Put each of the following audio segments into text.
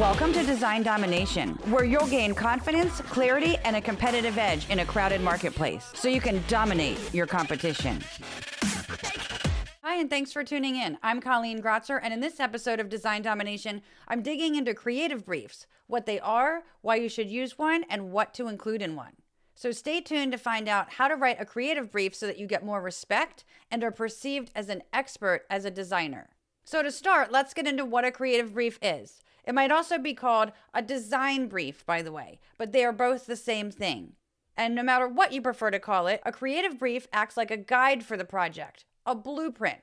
Welcome to Design Domination, where you'll gain confidence, clarity, and a competitive edge in a crowded marketplace so you can dominate your competition. Hi, and thanks for tuning in. I'm Colleen Grotzer, and in this episode of Design Domination, I'm digging into creative briefs, what they are, why you should use one, and what to include in one. So stay tuned to find out how to write a creative brief so that you get more respect and are perceived as an expert as a designer. So to start, let's get into what a creative brief is. It might also be called a design brief, by the way, but they are both the same thing. And no matter what you prefer to call it, a creative brief acts like a guide for the project, a blueprint.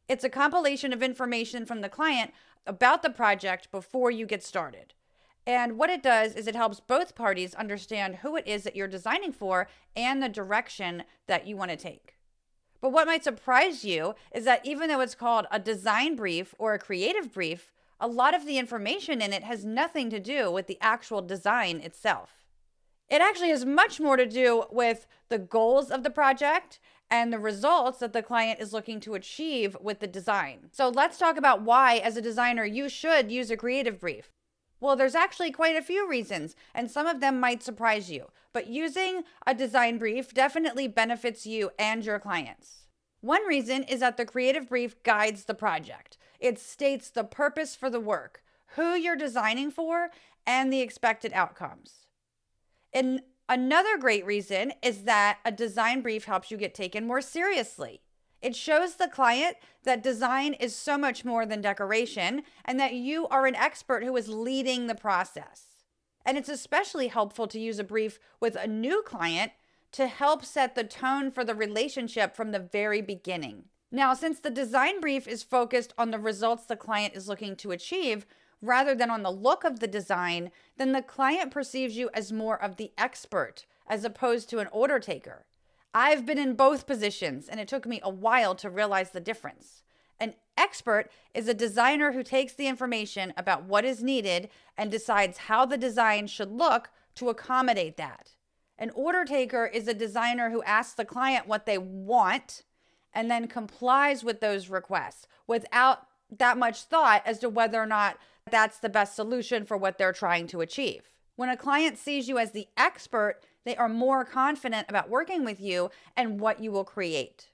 It's a compilation of information from the client about the project before you get started. And what it does is it helps both parties understand who it is that you're designing for and the direction that you want to take. But what might surprise you is that even though it's called a design brief or a creative brief, a lot of the information in it has nothing to do with the actual design itself. It actually has much more to do with the goals of the project and the results that the client is looking to achieve with the design. So let's talk about why, as a designer, you should use a creative brief. Well, there's actually quite a few reasons, and some of them might surprise you. But using a design brief definitely benefits you and your clients. One reason is that the creative brief guides the project. It states the purpose for the work, who you're designing for, and the expected outcomes. And another great reason is that a design brief helps you get taken more seriously. It shows the client that design is so much more than decoration and that you are an expert who is leading the process. And it's especially helpful to use a brief with a new client to help set the tone for the relationship from the very beginning. Now, since the design brief is focused on the results the client is looking to achieve rather than on the look of the design, then the client perceives you as more of the expert as opposed to an order taker. I've been in both positions, and it took me a while to realize the difference. An expert is a designer who takes the information about what is needed and decides how the design should look to accommodate that. An order taker is a designer who asks the client what they want and then complies with those requests without that much thought as to whether or not that's the best solution for what they're trying to achieve. When a client sees you as the expert, they are more confident about working with you and what you will create.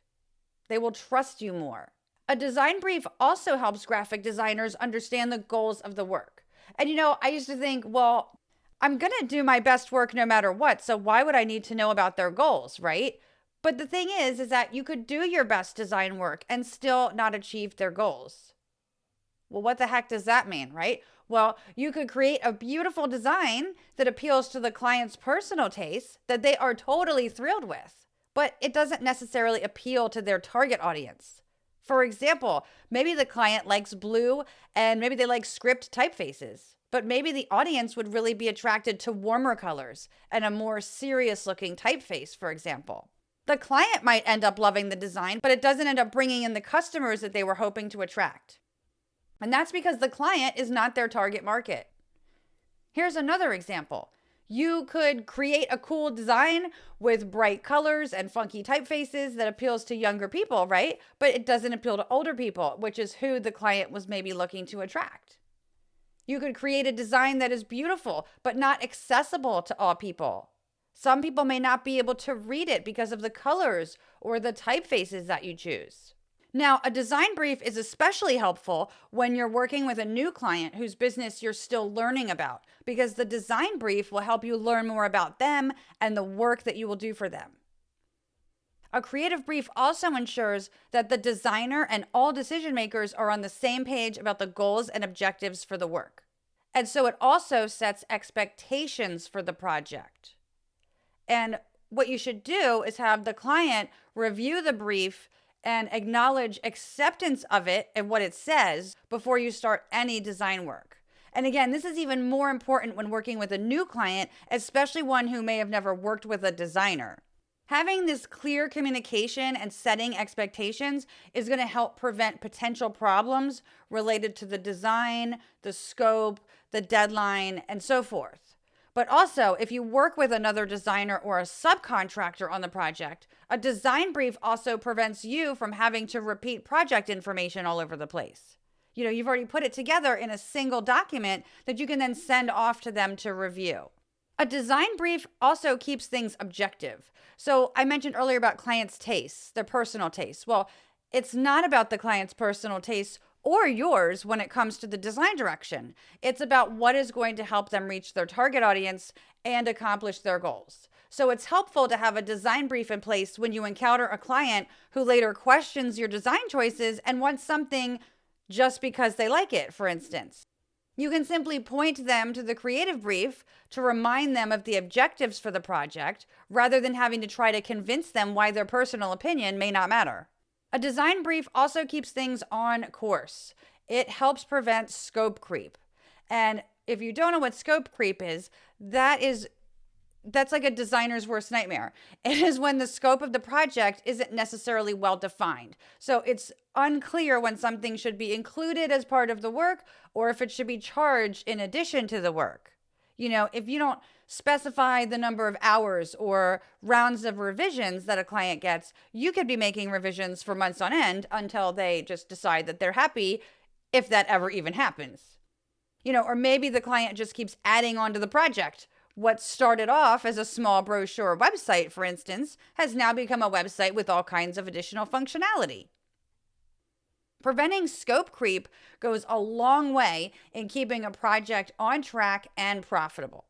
They will trust you more. A design brief also helps graphic designers understand the goals of the work. And I used to think, well, I'm going to do my best work no matter what, so why would I need to know about their goals, right? But the thing is that you could do your best design work and still not achieve their goals. Well, what the heck does that mean, right? Well, you could create a beautiful design that appeals to the client's personal tastes that they are totally thrilled with, but it doesn't necessarily appeal to their target audience. For example, maybe the client likes blue and maybe they like script typefaces, but maybe the audience would really be attracted to warmer colors and a more serious looking typeface, for example. The client might end up loving the design, but it doesn't end up bringing in the customers that they were hoping to attract. And that's because the client is not their target market. Here's another example. You could create a cool design with bright colors and funky typefaces that appeals to younger people, right? But it doesn't appeal to older people, which is who the client was maybe looking to attract. You could create a design that is beautiful, but not accessible to all people. Some people may not be able to read it because of the colors or the typefaces that you choose. Now, a design brief is especially helpful when you're working with a new client whose business you're still learning about, because the design brief will help you learn more about them and the work that you will do for them. A creative brief also ensures that the designer and all decision makers are on the same page about the goals and objectives for the work. And so it also sets expectations for the project. And what you should do is have the client review the brief and acknowledge acceptance of it and what it says before you start any design work. And again, this is even more important when working with a new client, especially one who may have never worked with a designer. Having this clear communication and setting expectations is going to help prevent potential problems related to the design, the scope, the deadline, and so forth. But also, if you work with another designer or a subcontractor on the project, a design brief also prevents you from having to repeat project information all over the place. You've already put it together in a single document that you can then send off to them to review. A design brief also keeps things objective. So I mentioned earlier about clients' tastes, their personal tastes. Well, it's not about the client's personal tastes or yours when it comes to the design direction. It's about what is going to help them reach their target audience and accomplish their goals. So it's helpful to have a design brief in place when you encounter a client who later questions your design choices and wants something just because they like it, for instance. You can simply point them to the creative brief to remind them of the objectives for the project, rather than having to try to convince them why their personal opinion may not matter. A design brief also keeps things on course. It helps prevent scope creep. And if you don't know what scope creep is, that's like a designer's worst nightmare. It is when the scope of the project isn't necessarily well defined. So it's unclear when something should be included as part of the work or if it should be charged in addition to the work. If you don't specify the number of hours or rounds of revisions that a client gets, you could be making revisions for months on end until they just decide that they're happy, if that ever even happens. Or maybe the client just keeps adding on to the project. What started off as a small brochure website, for instance, has now become a website with all kinds of additional functionality. Preventing scope creep goes a long way in keeping a project on track and profitable.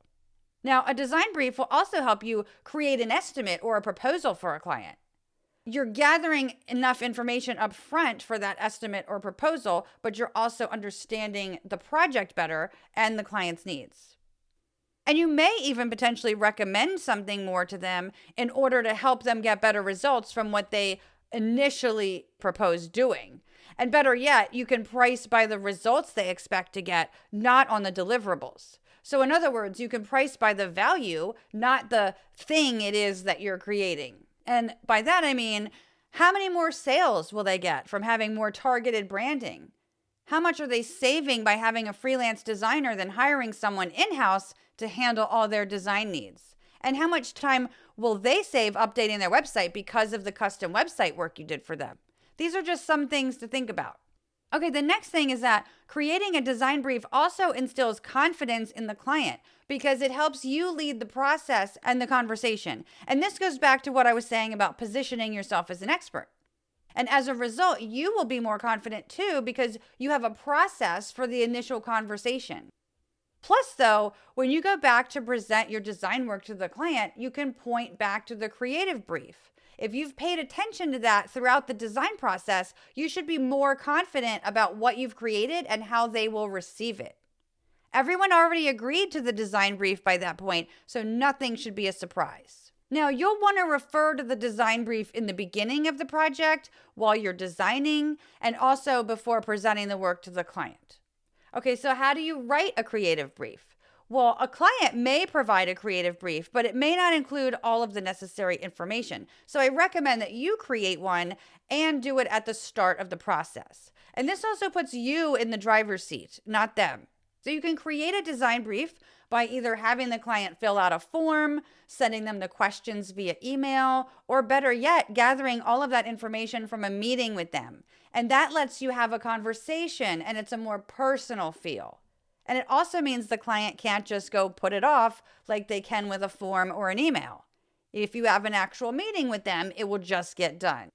Now, a design brief will also help you create an estimate or a proposal for a client. You're gathering enough information up front for that estimate or proposal, but you're also understanding the project better and the client's needs. And you may even potentially recommend something more to them in order to help them get better results from what they initially proposed doing. And better yet, you can price by the results they expect to get, not on the deliverables. So in other words, you can price by the value, not the thing it is that you're creating. And by that, I mean, how many more sales will they get from having more targeted branding? How much are they saving by having a freelance designer than hiring someone in-house to handle all their design needs? And how much time will they save updating their website because of the custom website work you did for them? These are just some things to think about. Okay, the next thing is that creating a design brief also instills confidence in the client because it helps you lead the process and the conversation. And this goes back to what I was saying about positioning yourself as an expert. And as a result, you will be more confident too because you have a process for the initial conversation. Plus, though, when you go back to present your design work to the client, you can point back to the creative brief. If you've paid attention to that throughout the design process, you should be more confident about what you've created and how they will receive it. Everyone already agreed to the design brief by that point, so nothing should be a surprise. Now, you'll want to refer to the design brief in the beginning of the project while you're designing and also before presenting the work to the client. Okay, so how do you write a creative brief? Well, a client may provide a creative brief, but it may not include all of the necessary information. So I recommend that you create one and do it at the start of the process. And this also puts you in the driver's seat, not them. So you can create a design brief by either having the client fill out a form, sending them the questions via email, or better yet, gathering all of that information from a meeting with them. And that lets you have a conversation and it's a more personal feel. And it also means the client can't just go put it off like they can with a form or an email. If you have an actual meeting with them, it will just get done.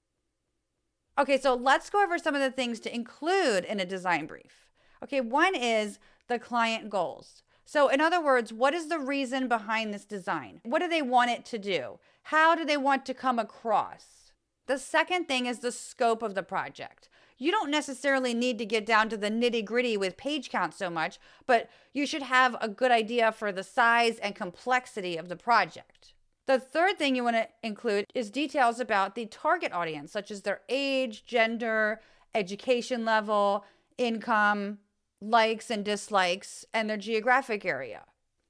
Okay, so let's go over some of the things to include in a design brief. Okay, one is the client goals. So in other words, what is the reason behind this design? What do they want it to do? How do they want to come across? The second thing is the scope of the project. You don't necessarily need to get down to the nitty-gritty with page count so much, but you should have a good idea for the size and complexity of the project. The third thing you want to include is details about the target audience, such as their age, gender, education level, income, likes and dislikes, and their geographic area.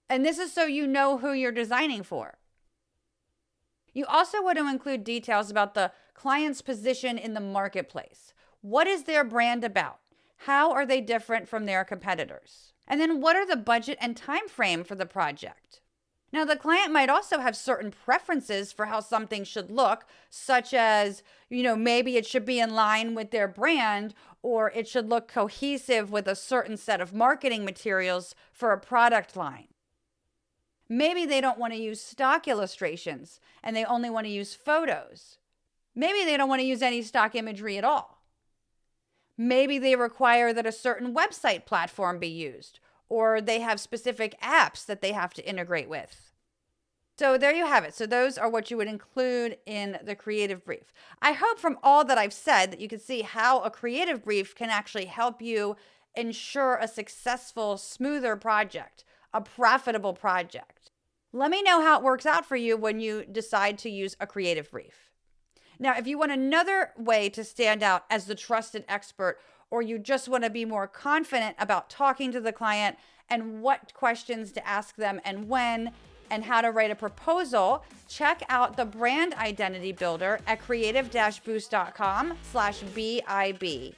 And this is so you know who you're designing for. You also want to include details about the client's position in the marketplace. What is their brand about? How are they different from their competitors? And then what are the budget and time frame for the project? Now, the client might also have certain preferences for how something should look, such as, maybe it should be in line with their brand, or it should look cohesive with a certain set of marketing materials for a product line. Maybe they don't want to use stock illustrations and they only want to use photos. Maybe they don't want to use any stock imagery at all. Maybe they require that a certain website platform be used, or they have specific apps that they have to integrate with. So there you have it. So those are what you would include in the creative brief. I hope from all that I've said that you can see how a creative brief can actually help you ensure a successful, smoother project, a profitable project. Let me know how it works out for you when you decide to use a creative brief. Now, if you want another way to stand out as the trusted expert, or you just want to be more confident about talking to the client and what questions to ask them and when, and how to write a proposal, check out the Brand Identity Builder at creative-boost.com/BIB.